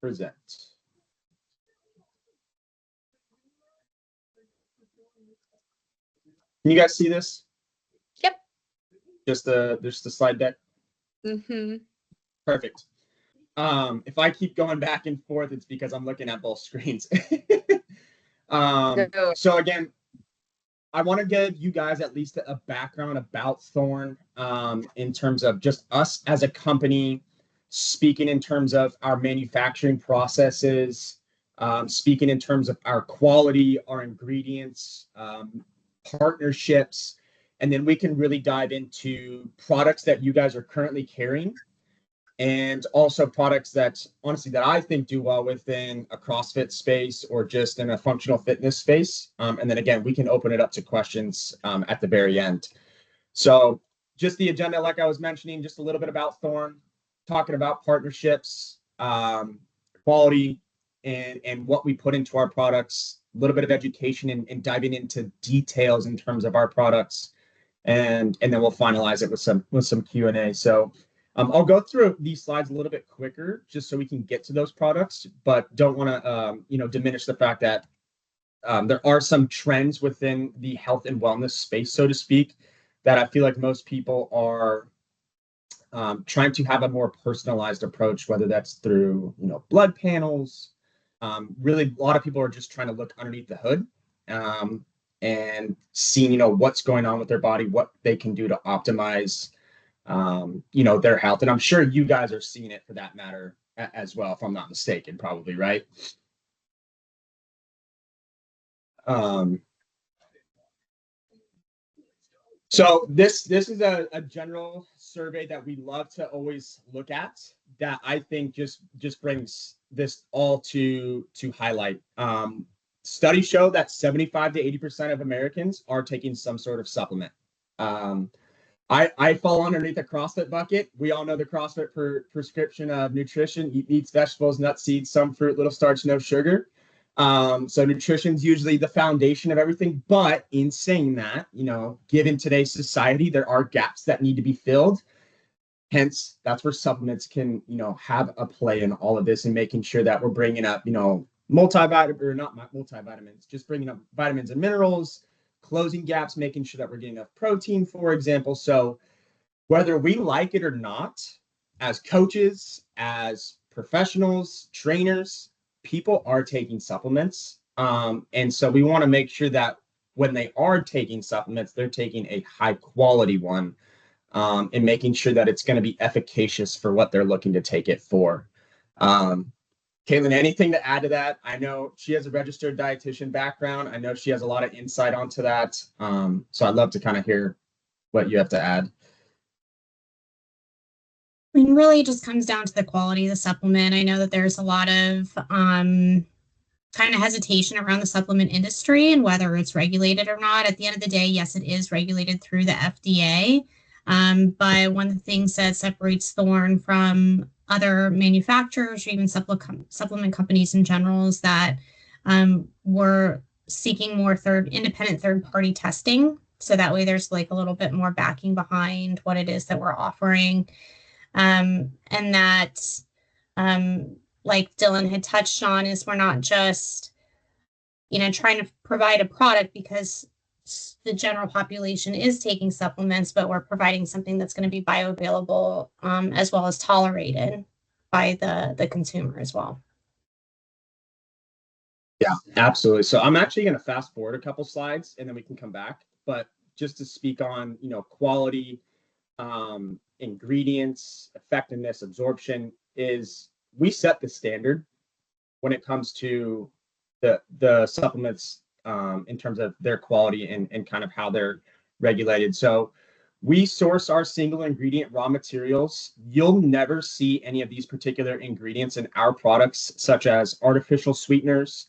present. Can you guys see this? Yep. Just the slide deck. Perfect. If I keep going back and forth, it's because I'm looking at both screens. So again, I want to give you guys at least a background about Thorne, in terms of just us as a company, speaking in terms of our manufacturing processes, speaking in terms of our quality, our ingredients, partnerships, and then we can really dive into products that you guys are currently carrying, and also products that honestly that I think do well within a CrossFit space or just in a functional fitness space. And then again, we can open it up to questions at the very end. So just the agenda, like I was mentioning, just a little bit about Thorne, talking about partnerships, quality, and what we put into our products, a little bit of education and diving into details in terms of our products. And then we'll finalize it with some Q&A. So I'll go through these slides a little bit quicker just so we can get to those products, but don't want to diminish the fact that there are some trends within the health and wellness space, so to speak, that I feel like most people are trying to have a more personalized approach, whether that's through blood panels. Really, a lot of people are just trying to look underneath the hood and seeing what's going on with their body, what they can do to optimize their health. And I'm sure you guys are seeing it for that matter as well, if I'm not mistaken, probably, right? So this is a general survey that we love to always look at that I think just brings this all to highlight. Studies show that 75 to 80% of Americans are taking some sort of supplement. I fall underneath the CrossFit bucket. We all know the CrossFit prescription of nutrition: eat meats, vegetables, nuts, seeds, some fruit, little starch, no sugar. So nutrition is usually the foundation of everything. But in saying that, given today's society, there are gaps that need to be filled. Hence, that's where supplements can, have a play in all of this, and making sure that we're bringing up, multivitamins, just bringing up vitamins and minerals, closing gaps, making sure that we're getting enough protein, for example. So whether we like it or not, as coaches, as professionals, trainers, people are taking supplements. And so we want to make sure that when they are taking supplements, they're taking a high quality one, and making sure that it's going to be efficacious for what they're looking to take it for. Katelyn, anything to add to that? I know she has a registered dietitian background. I know she has a lot of insight onto that. So I'd love to kind of hear what you have to add. I mean, really, it just comes down to the quality of the supplement. I know that there's a lot of kind of hesitation around the supplement industry and whether it's regulated or not. At the end of the day, yes, it is regulated through the FDA. But one of the things that separates Thorne from other manufacturers or even supplement companies in general is that we're seeking more independent third-party testing. So that way there's like a little bit more backing behind what it is that we're offering. And that, like Dylan had touched on, is we're not just, trying to provide a product because the general population is taking supplements, but we're providing something that's going to be bioavailable, as well as tolerated by the consumer as well. Yeah, absolutely. So I'm actually going to fast forward a couple slides and then we can come back. But just to speak on, quality, ingredients, effectiveness, absorption, is we set the standard when it comes to the supplements, in terms of their quality and kind of how they're regulated. So we source our single ingredient raw materials. You'll never see any of these particular ingredients in our products, such as artificial sweeteners,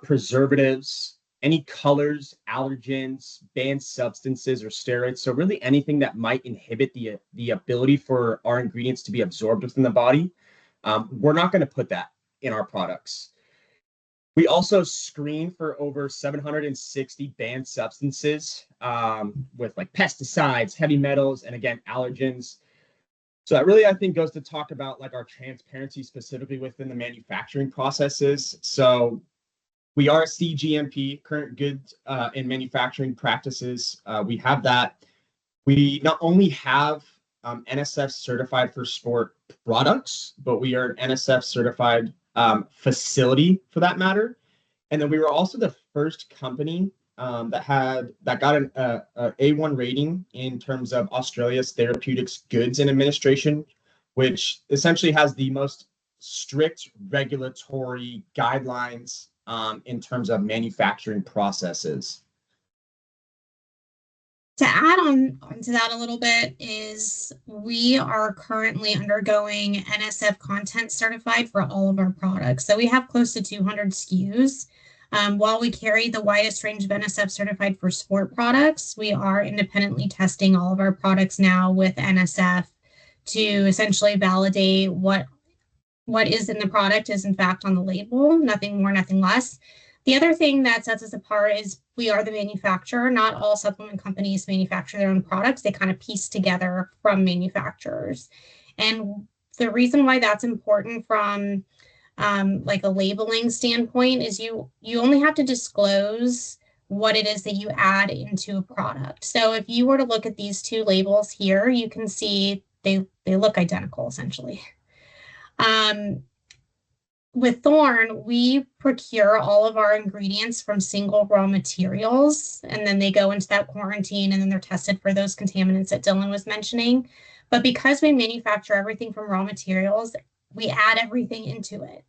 preservatives, any colors, allergens, banned substances, or steroids. So really anything that might inhibit the ability for our ingredients to be absorbed within the body, we're not going to put that in our products. We also screen for over 760 banned substances, with like pesticides, heavy metals, and again, allergens. So that really, I think, goes to talk about like our transparency specifically within the manufacturing processes. So we are CGMP, current goods and manufacturing practices. We have that. We not only have NSF certified for sport products, but we are an NSF certified facility for that matter. And then we were also the first company that got an A1 rating in terms of Australia's Therapeutics Goods and Administration, which essentially has the most strict regulatory guidelines in terms of manufacturing processes. To add on to that a little bit is we are currently undergoing NSF content certified for all of our products. So we have close to 200 SKUs. While we carry the widest range of NSF certified for sport products, we are independently testing all of our products now with NSF to essentially validate what is in the product is in fact on the label, nothing more, nothing less. The other thing that sets us apart is we are the manufacturer. Not all supplement companies manufacture their own products. They kind of piece together from manufacturers. And the reason why that's important from like a labeling standpoint is you only have to disclose what it is that you add into a product. So if you were to look at these two labels here, you can see they look identical essentially. With Thorne, we procure all of our ingredients from single raw materials, and then they go into that quarantine and then they're tested for those contaminants that Dillion was mentioning. But because we manufacture everything from raw materials, we add everything into it,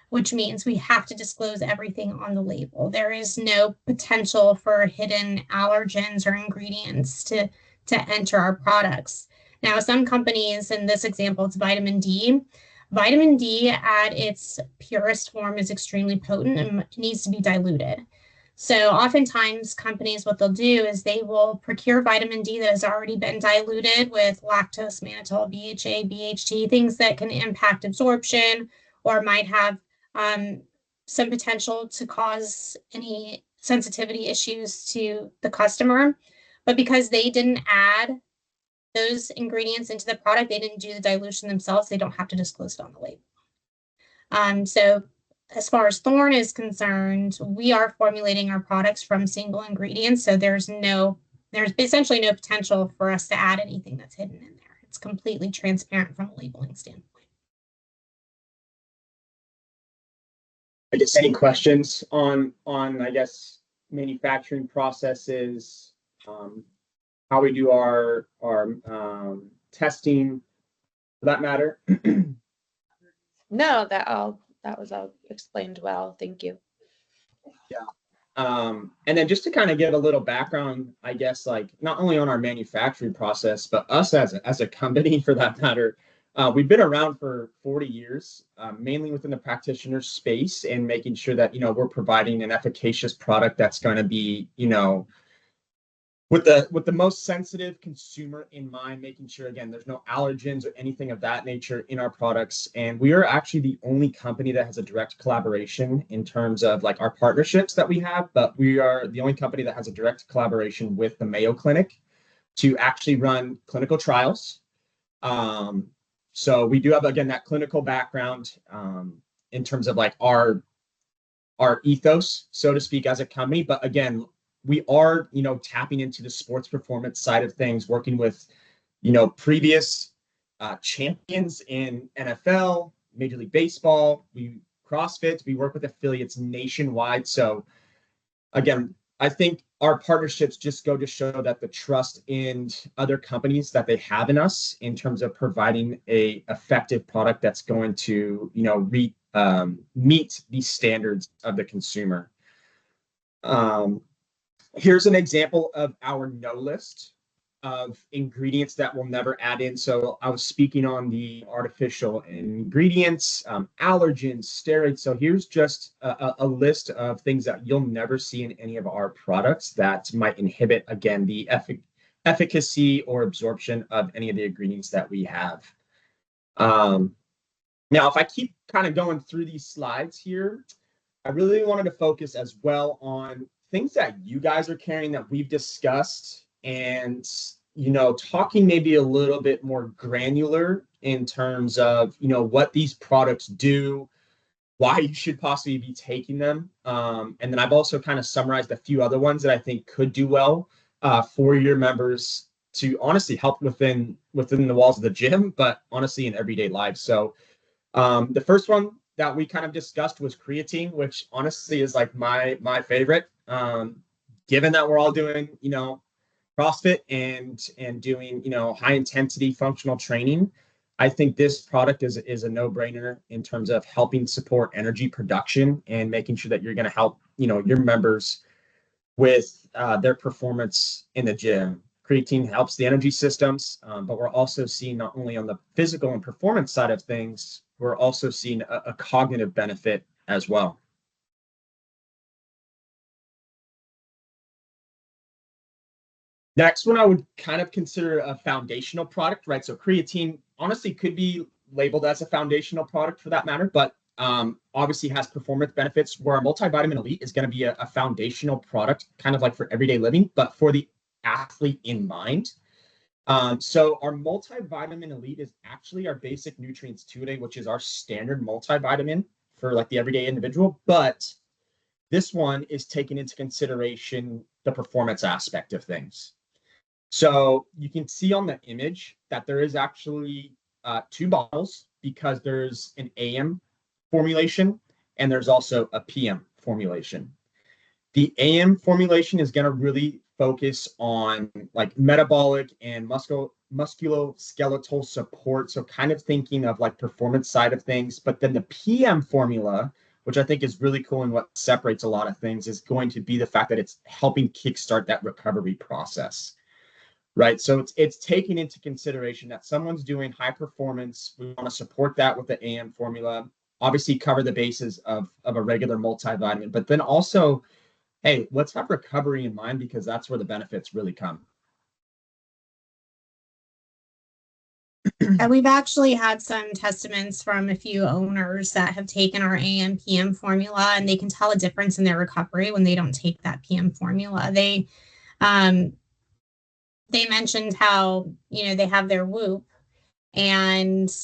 which means we have to disclose everything on the label. There is no potential for hidden allergens or ingredients to enter our products. Now, some companies, in this example, it's vitamin D. Vitamin D at its purest form is extremely potent and needs to be diluted. So oftentimes companies, what they'll do is they will procure vitamin D that has already been diluted with lactose, mannitol, BHA, BHT, things that can impact absorption or might have some potential to cause any sensitivity issues to the customer. But because they didn't add those ingredients into the product, they didn't do the dilution themselves, they don't have to disclose it on the label. So as far as Thorne is concerned, we are formulating our products from single ingredients. So there's essentially no potential for us to add anything that's hidden in there. It's completely transparent from a labeling standpoint. I guess any questions on I guess manufacturing processes, how we do our testing, for that matter? No, that was all explained well. Thank you. Yeah. And then just to kind of give a little background, I guess, like not only on our manufacturing process, but us as a company for that matter, we've been around for 40 years, mainly within the practitioner space and making sure that, we're providing an efficacious product that's going to be, with the most sensitive consumer in mind, making sure, again, there's no allergens or anything of that nature in our products. And we are actually the only company that has a direct collaboration in terms of like our partnerships that we have, but we are the only company that has a direct collaboration with the Mayo Clinic to actually run clinical trials. So we do have, again, that clinical background in terms of like our ethos, so to speak, as a company. But again, we are, tapping into the sports performance side of things, working with, previous champions in NFL, Major League Baseball, CrossFit, we work with affiliates nationwide. So again, I think our partnerships just go to show that the trust in other companies that they have in us in terms of providing a effective product that's going to, meet these standards of the consumer. Here's an example of our no list of ingredients that we'll never add in. So I was speaking on the artificial ingredients, allergens, steroids. So here's just a list of things that you'll never see in any of our products that might inhibit, again, the efficacy or absorption of any of the ingredients that we have. Now, if I keep kind of going through these slides here, I really wanted to focus as well on things that you guys are carrying that we've discussed and talking maybe a little bit more granular in terms of, what these products do, why you should possibly be taking them. And then I've also kind of summarized a few other ones that I think could do well for your members to honestly help within the walls of the gym, but honestly in everyday life. So the first one that we kind of discussed was creatine, which honestly is like my favorite. Given that we're all doing, CrossFit and doing, high intensity functional training, I think this product is a no-brainer in terms of helping support energy production and making sure that you're going to help, your members with their performance in the gym. Creatine helps the energy systems, but we're also seeing not only on the physical and performance side of things, we're also seeing a cognitive benefit as well. Next one, I would kind of consider a foundational product, right? So creatine honestly could be labeled as a foundational product for that matter, but obviously has performance benefits where a multivitamin elite is going to be a foundational product, kind of like for everyday living, but for the athlete in mind. So our multivitamin elite is actually our basic nutrients two a day, which is our standard multivitamin for like the everyday individual. But this one is taking into consideration the performance aspect of things. So you can see on the image that there is actually two bottles because there's an AM formulation and there's also a PM formulation. The AM formulation is going to really focus on like metabolic and musculoskeletal support. So kind of thinking of like performance side of things, but then the PM formula, which I think is really cool and what separates a lot of things, is going to be the fact that it's helping kickstart that recovery process. Right. So it's taking into consideration that someone's doing high performance. We want to support that with the AM formula, obviously cover the bases of a regular multivitamin, but then also, hey, let's have recovery in mind because that's where the benefits really come. And we've actually had some testaments from a few owners that have taken our AM PM formula, and they can tell a difference in their recovery when they don't take that PM formula. They mentioned how, they have their Whoop and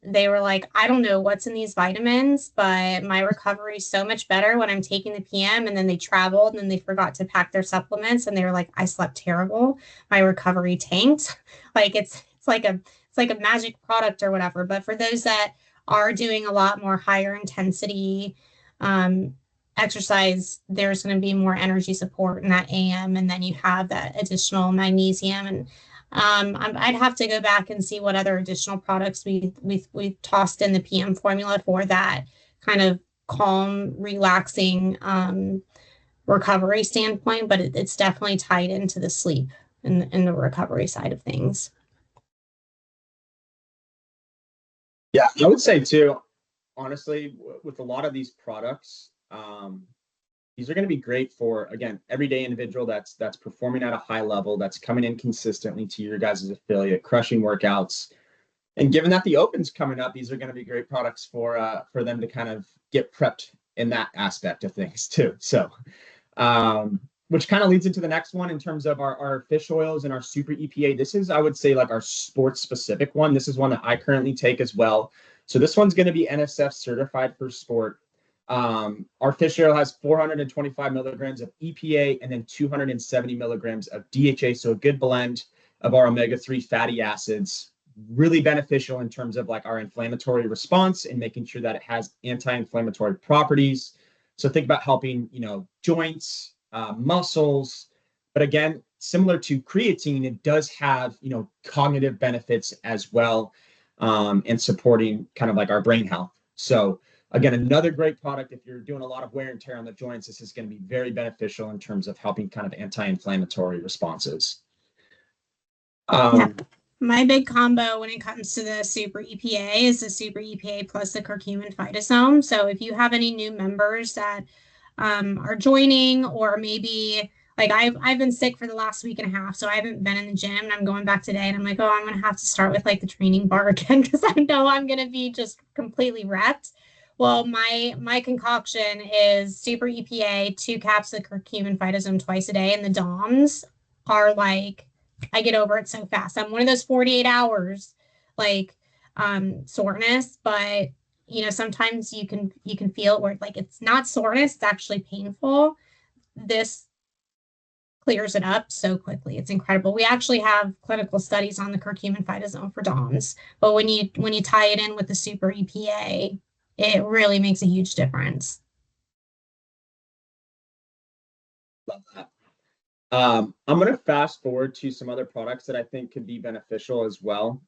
they were like, I don't know what's in these vitamins, but my recovery is so much better when I'm taking the PM. And then they traveled and they forgot to pack their supplements. And they were like, I slept terrible. My recovery tanked. Like it's like a magic product or whatever. But for those that are doing a lot more higher intensity exercise, there's going to be more energy support in that AM, and then you have that additional magnesium. And I'd have to go back and see what other additional products we tossed in the PM formula for that kind of calm, relaxing recovery standpoint. But it's definitely tied into the sleep and the recovery side of things. Yeah, I would say too, honestly, with a lot of these products, these are going to be great for, again, everyday individual that's performing at a high level, that's coming in consistently to your guys' affiliate, crushing workouts. And given that the Open's coming up, these are going to be great products for them to kind of get prepped in that aspect of things too. So, which kind of leads into the next one in terms of our fish oils and our super EPA. This is, I would say, like our sports specific one. This is one that I currently take as well. So this one's going to be NSF certified for sport. Our fish oil has 425 milligrams of EPA and then 270 milligrams of DHA. So a good blend of our omega-3 fatty acids, really beneficial in terms of like our inflammatory response and making sure that it has anti-inflammatory properties. So think about helping, joints, muscles, but again, similar to creatine, it does have, cognitive benefits as well, and supporting kind of like our brain health. So again, another great product. If you're doing a lot of wear and tear on the joints, this is going to be very beneficial in terms of helping kind of anti-inflammatory responses. My big combo when it comes to the super EPA is the super EPA plus the curcumin phytosome. So if you have any new members that are joining, or maybe like I've been sick for the last week and a half, so I haven't been in the gym, and I'm going back today, and I'm like, oh, I'm gonna have to start with like the training bar again because I know I'm gonna be just completely wrecked. Well, my concoction is super EPA, 2 caps of curcumin phytosome twice a day, and the DOMs are like I get over it so fast. I'm one of those 48 hours like soreness, but sometimes you can feel it where like it's not soreness, it's actually painful. This clears it up so quickly. It's incredible. We actually have clinical studies on the curcumin phytosome for DOMS, but when you tie it in with the super EPA, it really makes a huge difference. Love that. I'm going to fast forward to some other products that I think could be beneficial as well.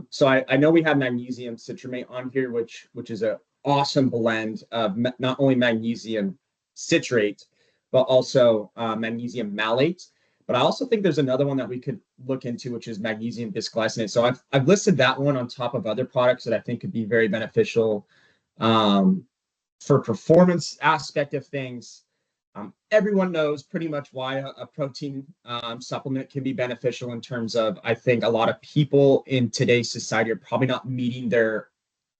So I know we have magnesium citramate on here, which is an awesome blend of not only magnesium citrate, but also magnesium malate. But I also think there's another one that we could look into, which is magnesium bisglycinate. So I've listed that one on top of other products that I think could be very beneficial for performance aspect of things. Everyone knows pretty much why a protein supplement can be beneficial in terms of, I think a lot of people in today's society are probably not meeting their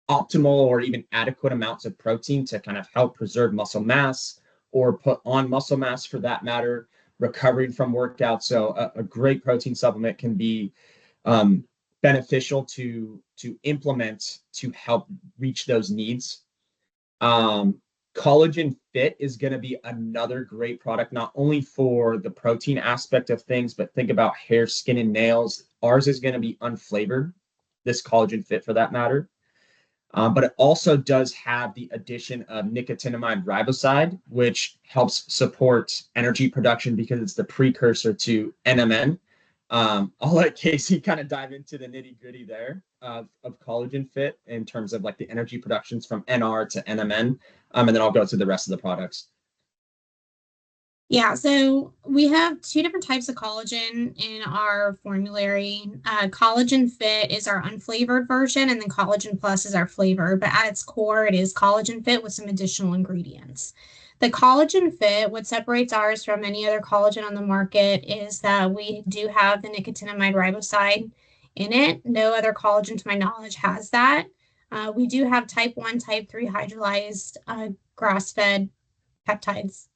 optimal or even adequate amounts of protein to kind of help preserve muscle mass or put on muscle mass for that matter, recovering from workouts. So a great protein supplement can be beneficial to implement to help reach those needs. Collagen Fit is going to be another great product, not only for the protein aspect of things, but think about hair, skin, and nails. Ours is going to be unflavored, this Collagen Fit for that matter. But it also does have the addition of nicotinamide riboside, which helps support energy production because it's the precursor to NMN. I'll let Casey kind of dive into the nitty gritty there of Collagen Fit in terms of like the energy productions from NR to NMN. And then I'll go to the rest of the products. Yeah, so we have two different types of collagen in our formulary. Collagen Fit is our unflavored version, and then Collagen Plus is our flavored. But at its core, it is Collagen Fit with some additional ingredients. The Collagen Fit, what separates ours from any other collagen on the market is that we do have the nicotinamide riboside in it. No other collagen, to my knowledge, has that. We do have type 1, type 3 hydrolyzed grass-fed peptides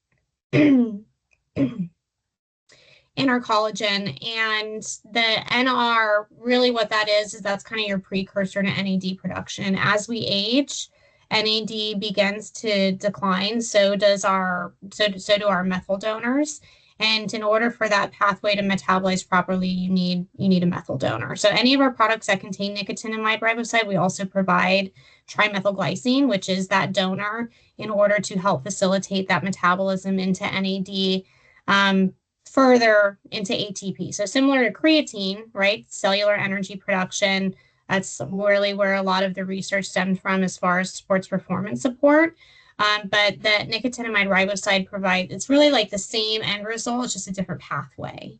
in our collagen, and the NR, really what that is that's kind of your precursor to NAD production. As we age, NAD begins to decline, so do our methyl donors. And in order for that pathway to metabolize properly, you need a methyl donor. So any of our products that contain nicotinamide riboside, we also provide trimethylglycine, which is that donor, in order to help facilitate that metabolism into NAD, further into ATP. So similar to creatine, right? Cellular energy production. That's really where a lot of the research stemmed from as far as sports performance support. But the nicotinamide riboside it's really like the same end result, it's just a different pathway.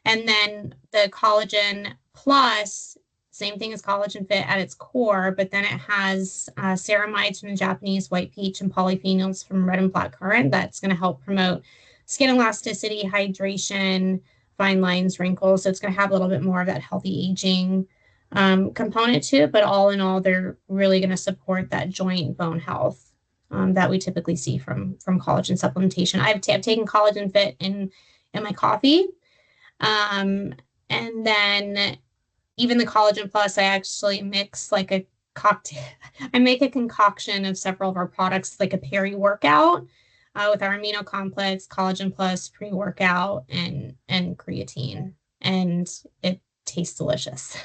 And then the Collagen Plus, same thing as Collagen Fit at its core, but then it has ceramides from the Japanese white peach and polyphenols from red and black currant that's going to help promote skin elasticity, hydration, fine lines, wrinkles. So it's going to have a little bit more of that healthy aging component to it, but all in all, they're really going to support that joint bone health that we typically see from collagen supplementation. I've taken Collagen Fit in my coffee, and then even the Collagen Plus, I actually mix like a cocktail. I make a concoction of several of our products, like a peri-workout with our amino complex, Collagen Plus, pre-workout, and creatine, and it tastes delicious.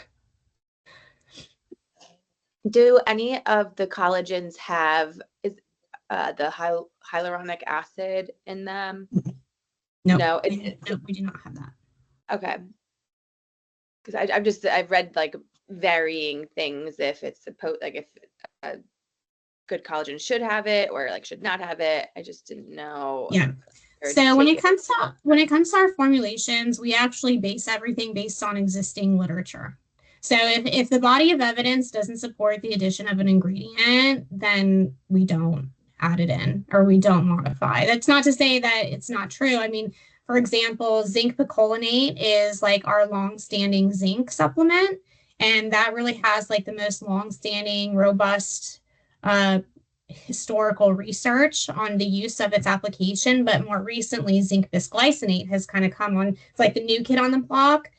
Do any of the collagens have the hyaluronic acid in them? No, we do not have that. Okay. Because I've read like varying things if it's supposed, like if a good collagen should have it or like should not have it. I just didn't know. Yeah. So when it comes to our formulations, we actually base everything based on existing literature. So if the body of evidence doesn't support the addition of an ingredient, then we don't add it in or we don't modify. That's not to say that it's not true. I mean, for example, zinc picolinate is like our long-standing zinc supplement, and that really has like the most long-standing, robust historical research on the use of its application. But more recently, zinc bisglycinate has kind of come on. It's like the new kid on the block.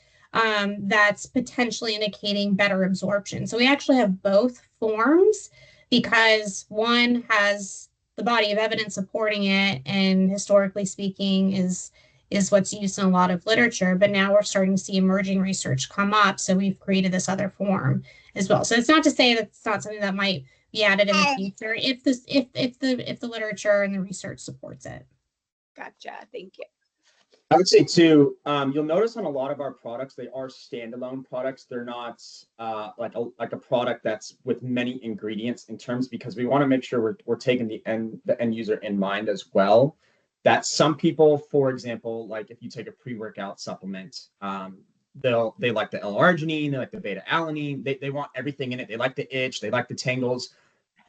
that's potentially indicating better absorption. So we actually have both forms because one has the body of evidence supporting it, and historically speaking is what's used in a lot of literature. But now we're starting to see emerging research come up, so we've created this other form as well. So it's not to say that it's not something that might be added in the future if the literature and the research supports it. Gotcha. Thank you. I would say too, you'll notice on a lot of our products, they are standalone products. They're not like a product that's with many ingredients in terms, because we want to make sure we're taking the end user in mind as well. That some people, for example, like if you take a pre-workout supplement, they like the L-arginine, they like the beta-alanine, they want everything in it. They like the itch, they like the tangles.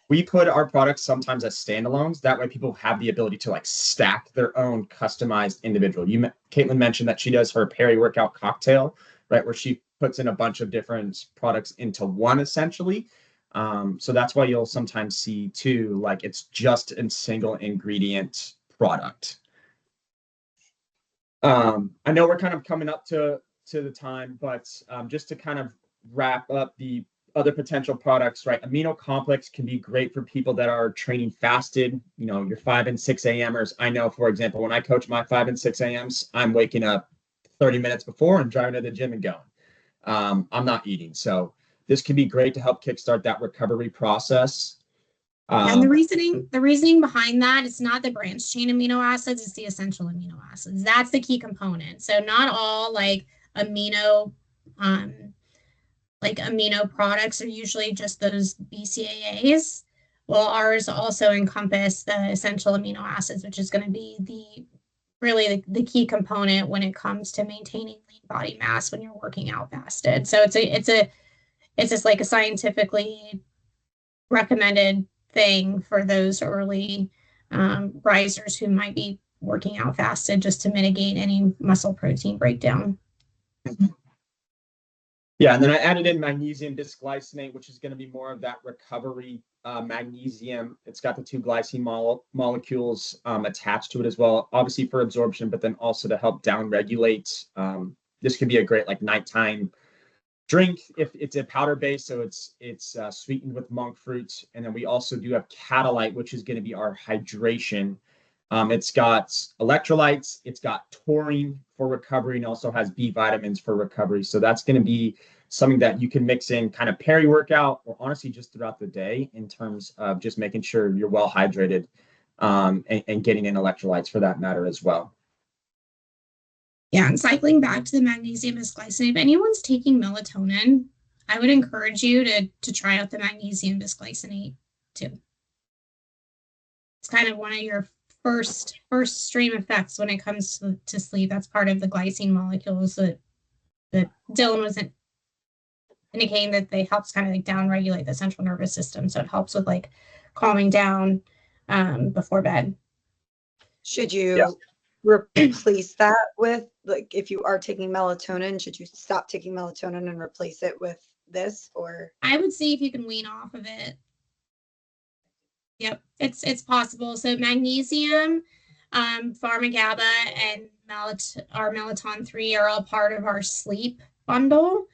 We put our products sometimes as standalones. That way people have the ability to like stack their own customized individual. Katelyn mentioned that she does her peri-workout cocktail, right? Where she puts in a bunch of different products into one essentially. So that's why you'll sometimes see too, like it's just a single ingredient product. I know we're kind of coming up to the time, but just to kind of wrap up the other potential products, right? Amino complex can be great for people that are training fasted, your 5 and 6 a.m.ers. I know, for example, when I coach my 5 and 6 a.m.s, I'm waking up 30 minutes before and driving to the gym and going. I'm not eating. So this can be great to help kickstart that recovery process. And the reasoning behind that is not the branched chain amino acids, it's the essential amino acids. That's the key component. So not all amino products are usually just those BCAAs. Well, ours also encompass the essential amino acids, which is going to be the key component when it comes to maintaining lean body mass when you're working out fasted. So it's just like a scientifically recommended thing for those early risers who might be working out fasted, just to mitigate any muscle protein breakdown. Yeah, and then I added in magnesium bisglycinate, which is going to be more of that recovery magnesium. It's got the 2 glycine molecules attached to it as well, obviously for absorption, but then also to help downregulate. This could be a great nighttime drink if it's a powder base, so it's sweetened with monk fruit. And then we also do have catalyte, which is going to be our hydration. It's got electrolytes, it's got taurine for recovery, and also has B vitamins for recovery. So that's going to be something that you can mix in kind of peri-workout, or honestly just throughout the day, in terms of just making sure you're well hydrated and getting in electrolytes for that matter as well. Yeah, and cycling back to the magnesium bisglycinate, if anyone's taking melatonin, I would encourage you to try out the magnesium bisglycinate too. It's kind of one of your first stream effects when it comes to sleep. That's part of the glycine molecules that Dillion was indicating that they helps kind of down-regulate the central nervous system. So it helps with calming down before bed. Should you replace that with, if you are taking melatonin, should you stop taking melatonin and replace it with this? Or I would see if you can wean off of it. Yep, it's possible. So magnesium, pharma-GABA, and our Melatonin 3 are all part of our sleep bundle.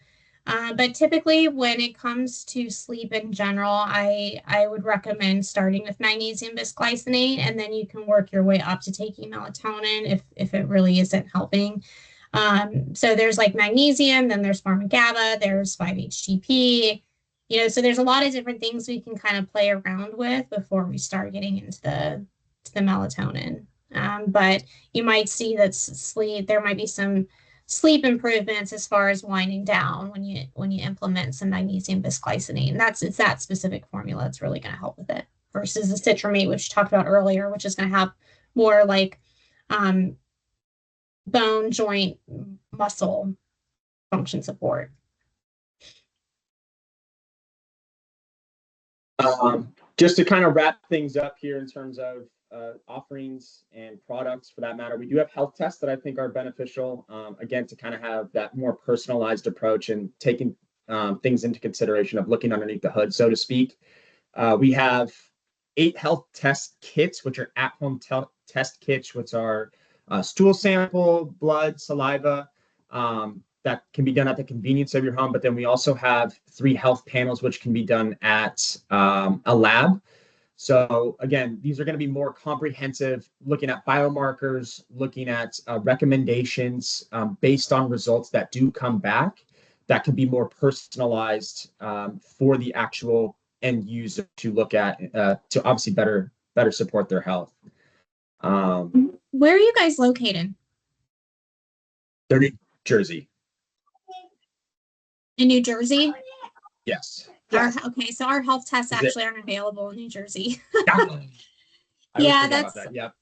But typically when it comes to sleep in general, I would recommend starting with magnesium bisglycinate, and then you can work your way up to taking melatonin if it really isn't helping. So there's magnesium, then there's pharma-GABA, there's 5-HTP, so there's a lot of different things we can kind of play around with before we start getting into the melatonin. But you might see that there might be some sleep improvements as far as winding down when you implement some magnesium bisglycinate, and it's that specific formula that's really going to help with it, versus the citramate, which we talked about earlier, which is going to have more bone, joint, muscle function support. Just to kind of wrap things up here in terms of offerings and products for that matter, we do have health tests that I think are beneficial, again, to kind of have that more personalized approach and taking things into consideration of looking underneath the hood, so to speak. We have 8 health test kits, which are at-home test kits, which are stool sample, blood, saliva, that can be done at the convenience of your home. But then we also have 3 health panels, which can be done at a lab. So again, these are going to be more comprehensive, looking at biomarkers, looking at recommendations based on results that do come back, that can be more personalized for the actual end user to look at to obviously better support their health. Where are you guys located? They're New Jersey. In New Jersey? Yes. Okay, so our health tests Is it- actually aren't available in New Jersey. I Yeah, forgot about that. Yep.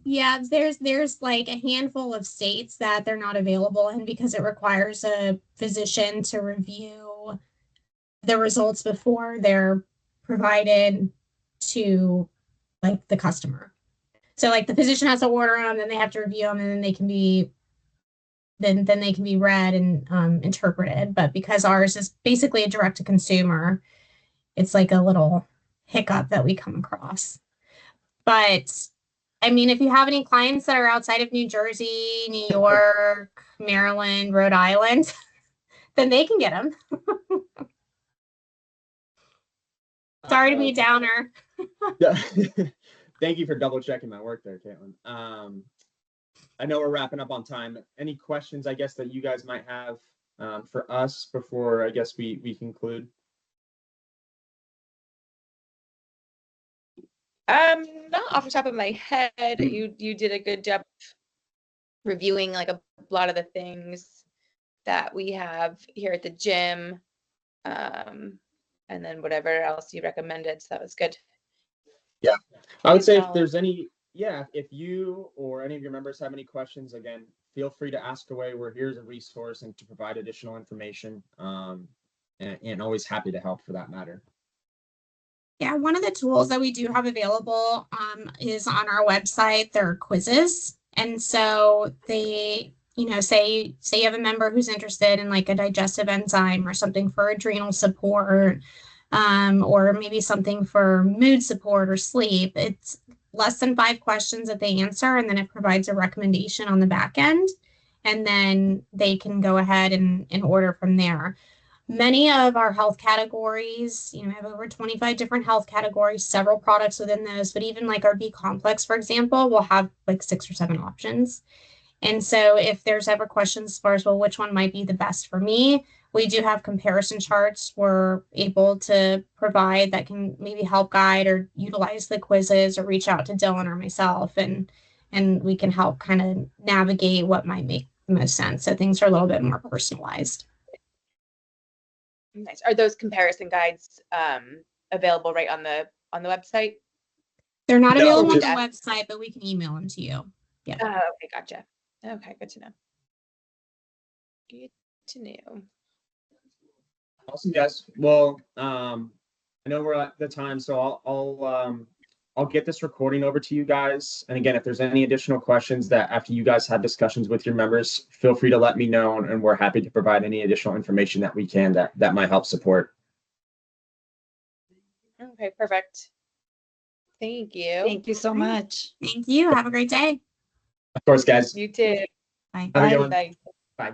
Yeah, there's like a handful of states that they're not available in because it requires a physician to review the results before they're provided to like the customer. So like the physician has to order them, then they have to review them, and then they can be then they can be read and interpreted. But because ours is basically a direct to consumer, it's like a little hiccup that we come across. But I mean, if you have any clients that are outside of New Jersey, New York, Maryland, Rhode Island, then they can get them. Sorry to be a downer. Yeah. Thank you for double checking my work there, Katelyn. I know we're wrapping up on time. Any questions, I guess, that you guys might have for us before I guess we conclude? Not off the top of my head. You did a good job reviewing like a lot of the things that we have here at the gym. And then whatever else you recommended. So that was good. Yeah. I would say if Knowledge. there's any, if you or any of your members have any questions, again, feel free to ask away. We're here as a resource and to provide additional information. And always happy to help for that matter. Yeah, one of the tools that we do have available is on our website. There are quizzes. And so they, say you have a member who's interested in like a digestive enzyme or something for adrenal support, or maybe something for mood support or sleep. It's less than 5 questions that they answer, and then it provides a recommendation on the back end. And then they can go ahead and order from there. Many of our health categories, have over 25 different health categories, several products within those, but even like our B complex, for example, will have like 6 or 7 options. And so if there's ever questions as far as, well, which one might be the best for me, we do have comparison charts we're able to provide that can maybe help guide or utilize the quizzes or reach out to Dillion or myself, and we can help kind of navigate what might make the most sense. So things are a little bit more personalized. Nice. Are those comparison guides available right on the website? They're not No, available on the just- website, but we can email them to you. Yeah. Oh, okay, gotcha. Okay, good to know. Good to know. Awesome, guys. Well, I know we're at the time, so I'll get this recording over to you guys. And again, if there's any additional questions that after you guys have discussions with your members, feel free to let me know, and we're happy to provide any additional information that we can that might help support. Okay, perfect. Thank you. Thank you so much. Thank you. Have a great day. Of course, guys. You too. Bye. Have a good one. Bye. Bye.